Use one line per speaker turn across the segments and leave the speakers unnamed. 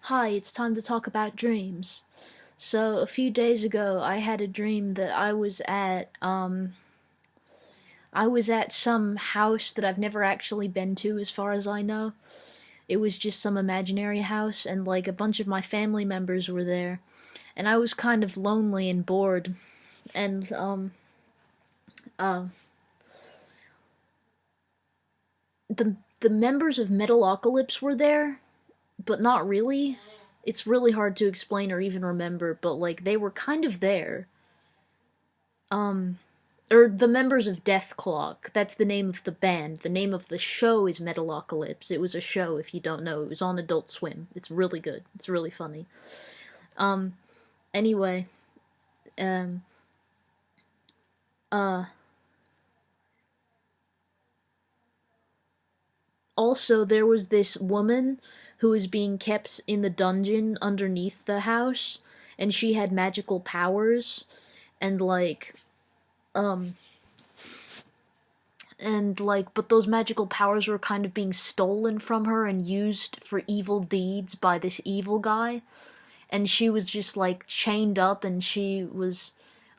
Hi, it's time to talk about dreams. So, a few days ago, I had a dream that I was at some house that I've never actually been to, as far as I know. It was just some imaginary house, and like a bunch of my family members were there. And I was kind of lonely and bored. And, uh, the members of Metalocalypse were there, but not really. It's really hard to explain or even remember, but like they were kind of there. Or the members of Death Clock. That's the name of the band. The name of the show is Metalocalypse. It was a show, if you don't know. It was on Adult Swim. It's really good. It's really funny. Um, anyway, um, uh, also there was this woman who was being kept in the dungeon underneath the house, and she had magical powers, and um, but those magical powers were kind of being stolen from her and used for evil deeds by this evil guy, and she was just like chained up and she was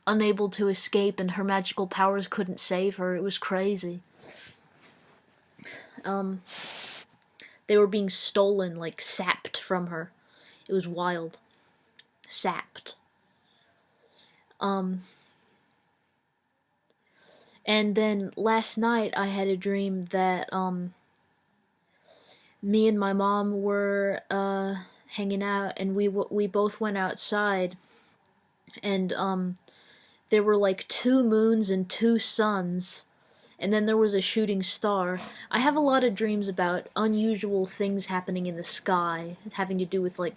unable to escape and her magical powers couldn't save her. It was crazy. um they were being stolen, like sapped from her. It was wild. Sapped. um and then last night I had a dream that me and my mom were hanging out, and we both went outside, and there were like two moons and two suns, and then there was a shooting star. I have a lot of dreams about unusual things happening in the sky, having to do with like,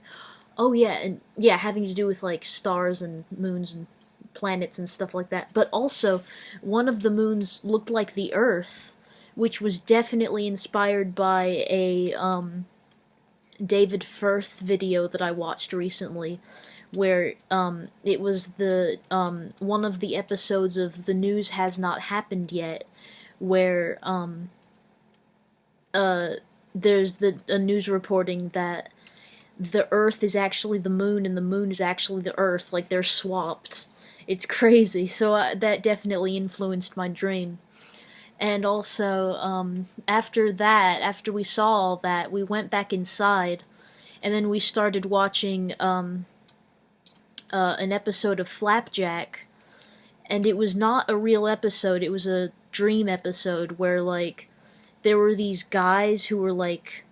oh yeah, and yeah, having to do with like stars and moons and planets and stuff like that. But also, one of the moons looked like the Earth, which was definitely inspired by a David Firth video that I watched recently, where it was the one of the episodes of The News Has Not Happened Yet, where there's a news reporting that the Earth is actually the moon and the moon is actually the Earth, like they're swapped. It's crazy. So that definitely influenced my dream. And also, after that, after we saw all that, we went back inside, and then we started watching an episode of Flapjack, and it was not a real episode. It was a dream episode where like there were these guys who were like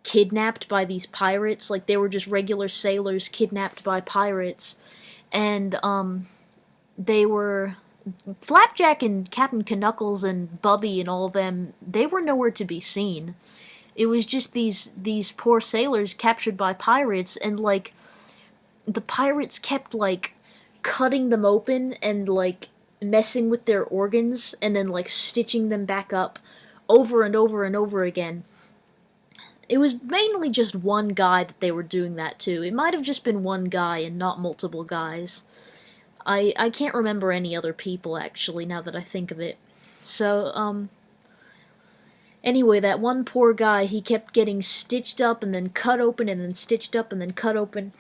kidnapped by these pirates. Like they were just regular sailors kidnapped by pirates, and they were Flapjack and Captain Knuckles and Bubby and all of them. They were nowhere to be seen. It was just these poor sailors captured by pirates, and like the pirates kept like cutting them open and like messing with their organs and then like stitching them back up over and over and over again. It was mainly just one guy that they were doing that to. It might have just been one guy and not multiple guys. I can't remember any other people, actually, now that I think of it. So, anyway, that one poor guy, he kept getting stitched up and then cut open and then stitched up and then cut open,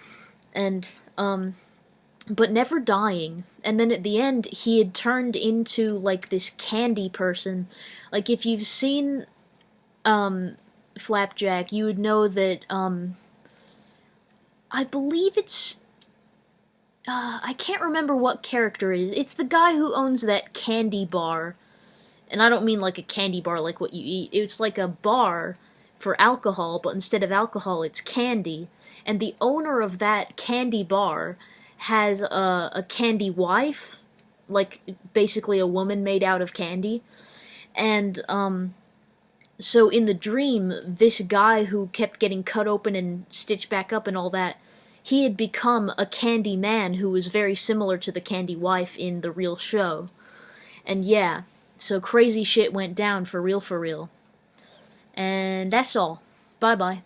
and, but never dying. And then at the end, he had turned into, like, this candy person. Like, if you've seen, Flapjack, you would know that, I believe it's, I can't remember what character it is. It's the guy who owns that candy bar. And I don't mean like a candy bar like what you eat. It's like a bar for alcohol, but instead of alcohol, it's candy. And the owner of that candy bar has a candy wife, like basically a woman made out of candy. And so in the dream, this guy who kept getting cut open and stitched back up and all that, he had become a candy man who was very similar to the candy wife in the real show. And yeah, so crazy shit went down for real for real. And that's all. Bye bye.